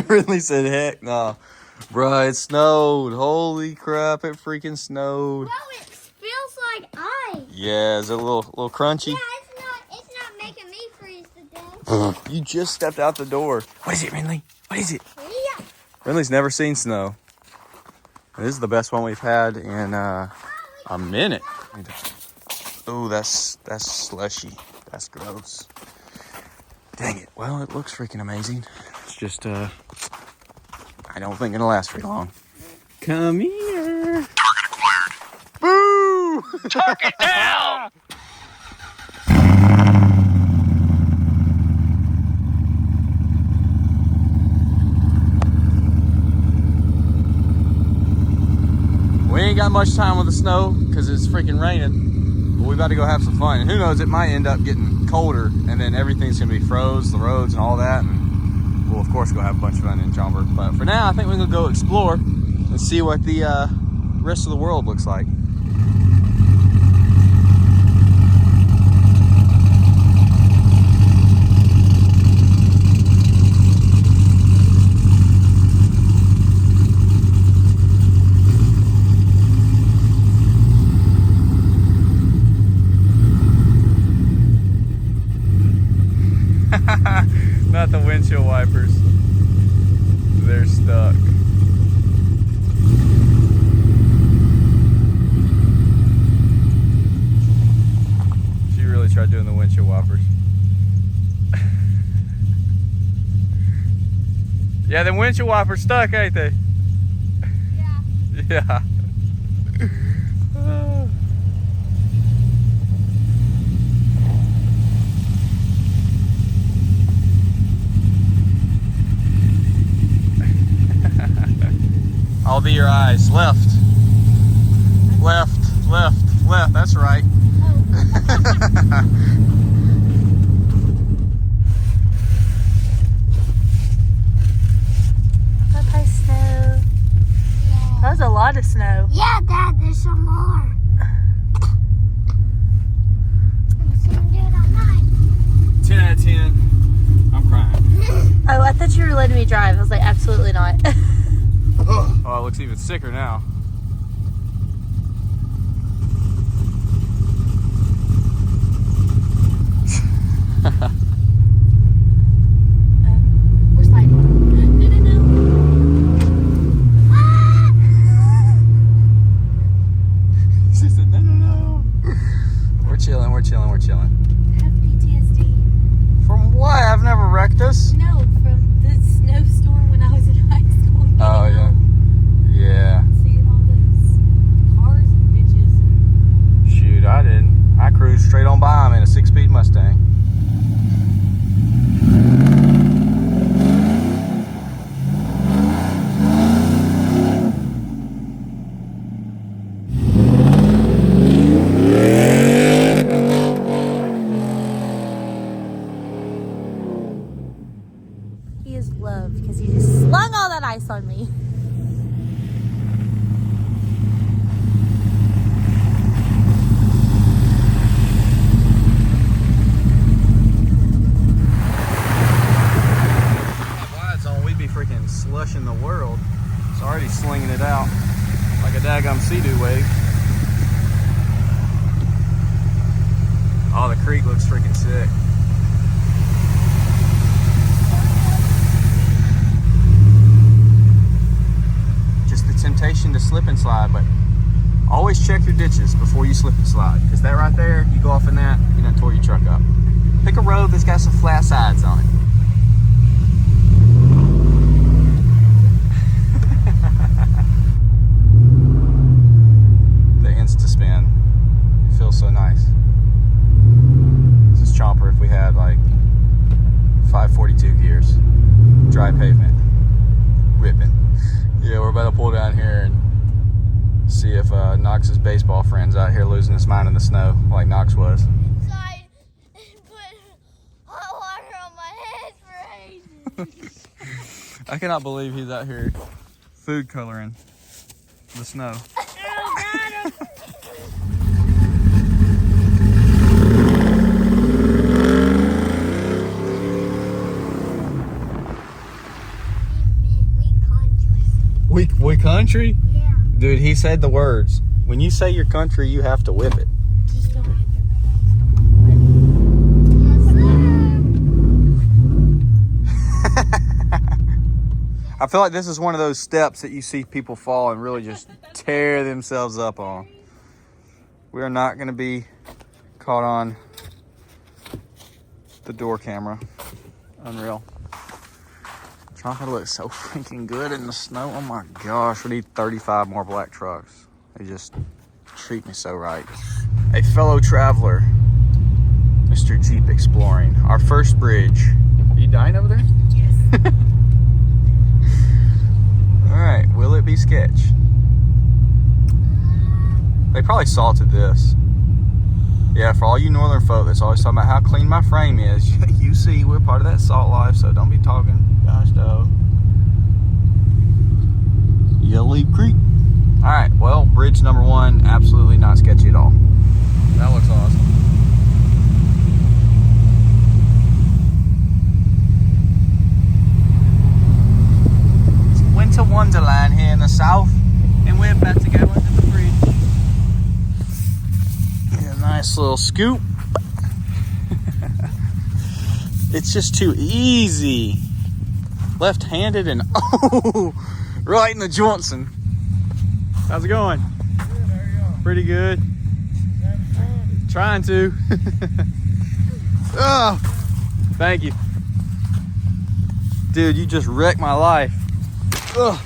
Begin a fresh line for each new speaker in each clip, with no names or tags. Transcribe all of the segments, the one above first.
Ridley said, heck no. Bruh, it snowed. Holy crap, it freaking snowed.
Bro, it feels like ice.
Yeah, is it a little crunchy?
Yeah, it's not making me freeze to death.
You just stepped out the door. What is it, Ridley? What is it?
Yeah.
Ridley's never seen snow. This is the best one we've had in a minute. Oh, that's slushy. That's gross. Dang it. Well, it looks freaking amazing. It's just, I don't think it'll last very long. Come here. Boo!
Target down!
We ain't got much time with the snow because it's freaking raining. But we about to go have some fun. And who knows, it might end up getting colder and then everything's gonna be froze, the roads and all that. And we'll of course go have a bunch of fun in Chomper. But for now, I think we're gonna go explore and see what the rest of the world looks like. Not the windshield wipers. They're stuck. She really tried doing the windshield wipers. Yeah, the windshield wipers stuck, ain't they?
Yeah.
Yeah. I'll be your eyes. Left. Left, left, left. That's right.
Bye-bye, snow. That was a lot of snow.
Yeah, Dad, there's some more. I'm seeing good all night.
10 out of 10. I'm crying.
Oh, I thought you were letting me drive. I was like, absolutely not.
Oh, it looks even sicker now.
We're sliding. No, no, no.
She said, no, no, no. We're chilling, we're chilling, we're chilling.
I have PTSD.
From what? I've never wrecked us.
No, from the snowstorm when I was in high school.
Oh, yeah. Yeah.
Seeing all those cars and ditches. And...
Shoot, I didn't. I cruised straight on by him in a 6-speed Mustang.
He is loved because he just slung all that ice on me.
Freaking slushing the world. It's already slinging it out like a daggum sea-doo wave. Oh, the creek looks freaking sick. Just the temptation to slip and slide, but always check your ditches before you slip and slide, because that right there, you go off in that, you done tore your truck up. Pick a road that's got some flat sides on it. Spin. It feels so nice. This is Chomper if we had like 542 gears. Dry pavement. Ripping. Yeah, we're about to pull down here and see if Knox's baseball friend's out here losing his mind in the snow like Knox was.
Inside and put hot water on my head for ages.
I cannot believe he's out here food coloring the snow. country?
Yeah.
Dude, he said the words. When you say your country, you have to whip it.
Just don't hit the
I feel like this is one of those steps that you see people fall and really just tear themselves up on. We are not going to be caught on the door camera. Unreal. Chomper looks so freaking good in the snow. Oh my gosh, we need 35 more black trucks. They just treat me so right. A fellow traveler, Mr. Jeep Exploring. Our first bridge. Are you dying over there?
Yes.
All right, will it be sketch? They probably salted this. Yeah, for all you northern folk that's always talking about how clean my frame is, you see we're part of that salt life, so don't be talking. Gosh, dog. Yellow Creek. All right, well, bridge number 1, absolutely not sketchy at all. That looks awesome. It's winter wonderland here in the south, and we're about to go under the bridge. Yeah, nice little scoop. It's just too easy. Left-handed and oh, right in the Johnson. How's it going?
Good, how are y'all?
Pretty good.
Having fun?
Trying to. Oh, thank you. Dude, you just wrecked my life. Ugh.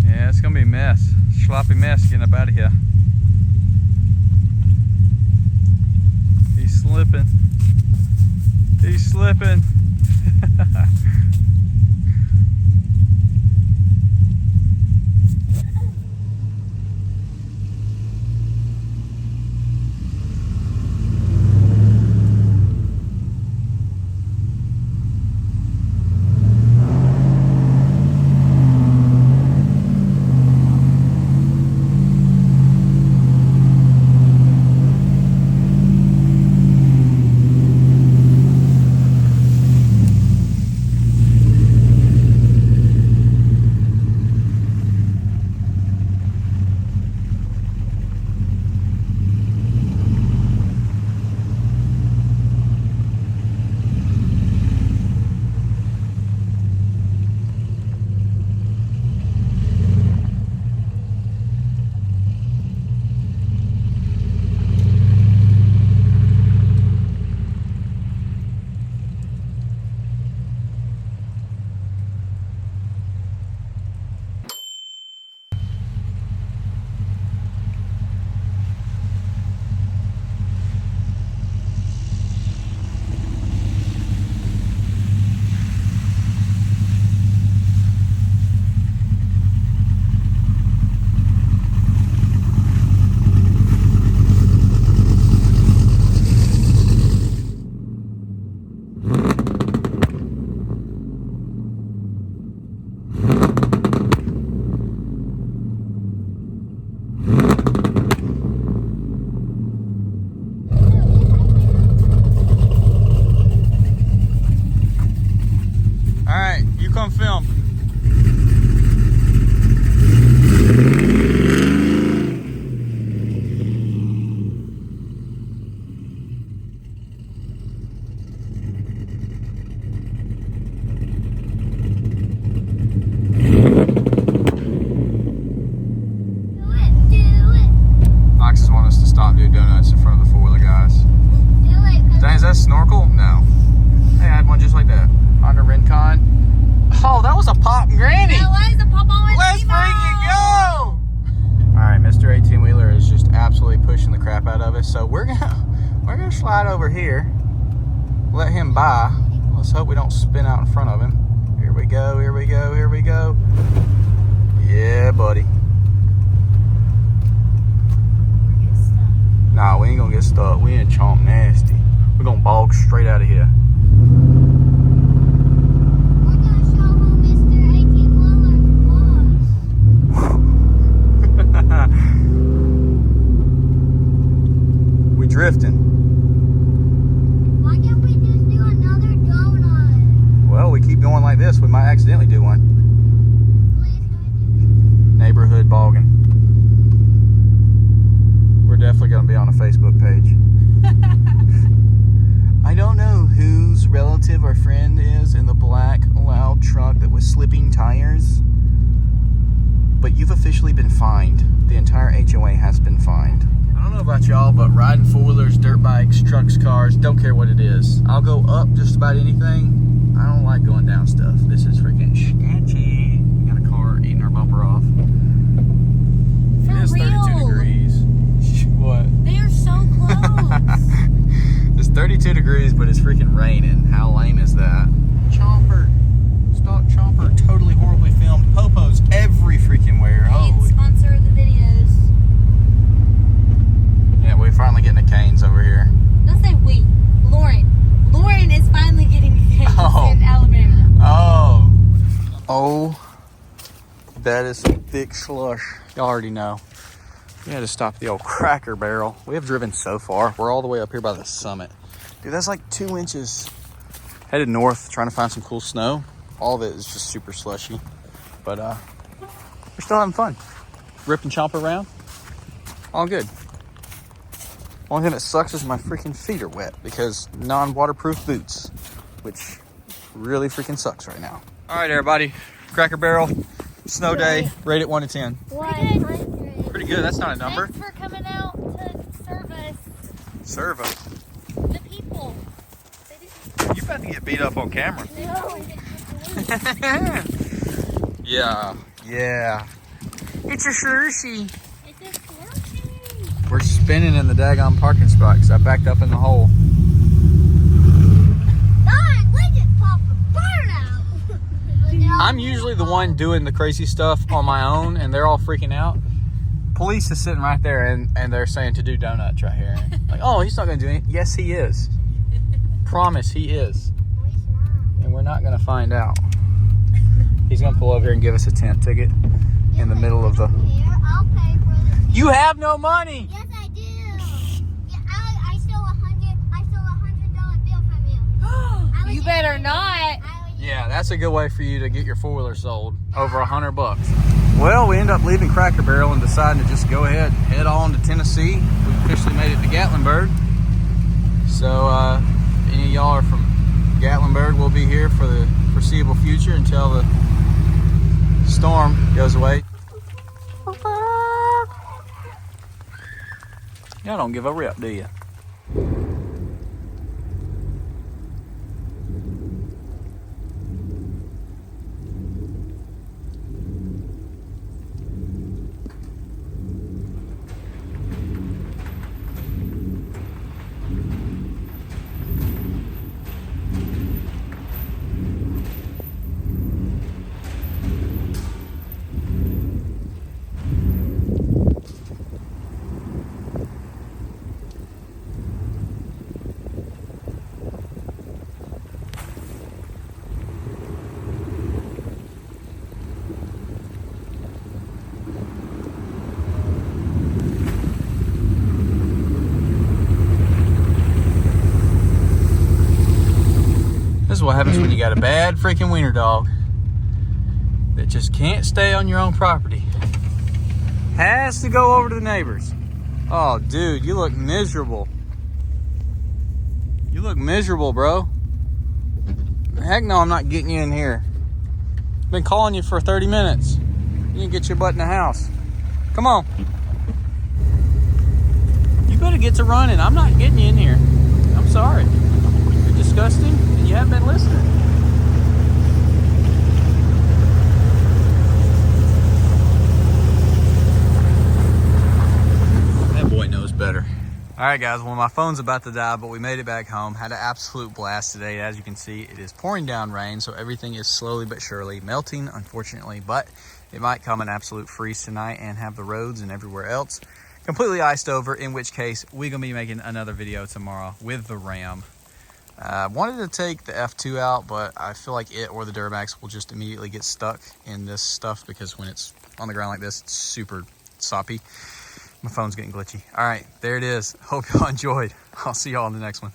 Yeah, it's gonna be a mess. Sloppy mess getting up out of here. He's slipping. He's slipping. Come film. Foxes want us to stop and do donuts in front of the four-wheeler guys. Dang, is that snorkel? No. Hey, I had one just like that. Honda Rincon. Oh, that was a pop granny.
That was a pop on.
Let's freaking go! All right, Mr. 18-wheeler is just absolutely pushing the crap out of us. So we're gonna slide over here, let him by. Let's hope we don't spin out in front of him. Here we go. Here we go. Here we go. Yeah, buddy. Nah, we ain't gonna get stuck. We ain't chomp nasty. We're gonna bog straight out of here.
We're gonna show who Mr. 18-wheeler was.
We drifting. this, we might accidentally do one.
Please go ahead.
Neighborhood bogging. We're definitely going to be on a Facebook page. I don't know whose relative or friend is in the black, loud truck that was slipping tires, but you've officially been fined. The entire HOA has been fined. I don't know about y'all, but riding four-wheelers, dirt bikes, trucks, cars, don't care what it is. I'll go up just about anything. I don't like going down stuff. This is freaking sketchy. Got a car eating our bumper off.
For
It is 32
real.
degrees. What?
They are so close.
It's 32 degrees, but it's freaking raining. How lame is that? Chomper. Stock Chomper. Totally horribly filmed. Popos every freaking where.
Paid
Holy.
sponsor of the videos.
Yeah, we're finally getting the canes over here.
Don't say we. Lauren. Lauren is finally getting a case
Oh.
in Alabama.
Oh. Oh. That is some thick slush. Y'all already know. We had to stop the old Cracker Barrel. We have driven so far. We're all the way up here by the summit. Dude, that's like 2 inches. Headed north, trying to find some cool snow. All of it is just super slushy. But we're still having fun. Rip and chomp around. All good. Only thing that sucks is my freaking feet are wet because non-waterproof boots, which really freaking sucks right now. All right, everybody. Cracker Barrel, snow day, rate it 1 to 10.
100.
Pretty good. That's not a number.
Thanks for coming out to serve us.
Serve us.
The people.
You about to get beat up on camera.
No.
Yeah. It's a slushy.
It's a slushy.
We're spinning in the daggone parking spot because I backed up in the hole.
Darn, we just popped a burnout.
I'm usually the one doing the crazy stuff on my own, and they're all freaking out. Police is sitting right there, and they're saying to do donuts right here. Like, oh, he's not going to do anything. Yes, he is. Promise, he is. And we're not going to find out. He's going to pull over here and give us a tent ticket in the middle of the...
Here, I'll pay for the...
You have no money!
Yes, I do. Yeah, I stole a $100 bill from you. I was
You better
just-
not.
I was-
Yeah, that's a good way for you to get your four-wheeler sold. Over $100. Well, we end up leaving Cracker Barrel and deciding to just go ahead and head on to Tennessee. We officially made it to Gatlinburg. So, any of y'all are from Gatlinburg, we'll be here for the foreseeable future until the storm goes away. Y'all don't give a rip, do you? This is what happens when you got a bad freaking wiener dog that just can't stay on your own property. Has to go over to the neighbors. Oh, dude, you look miserable. You look miserable, bro. Heck no, I'm not getting you in here. Been calling you for 30 minutes. You can get your butt in the house. Come on. You better get to running. I'm not getting you in here. I'm sorry. You're disgusting and you haven't been listening. That boy knows better. All right, guys, well, my phone's about to die, but we made it back home. Had an absolute blast today. As you can see, it is pouring down rain, so everything is slowly but surely melting, unfortunately, but it might come an absolute freeze tonight and have the roads and everywhere else completely iced over, in which case we're going to be making another video tomorrow with the Ram. Wanted to take the F2 out, but I feel like it or the Duramax will just immediately get stuck in this stuff because when it's on the ground like this, it's super soppy. My phone's getting glitchy. All right, there it is. Hope y'all enjoyed. I'll see y'all in the next one.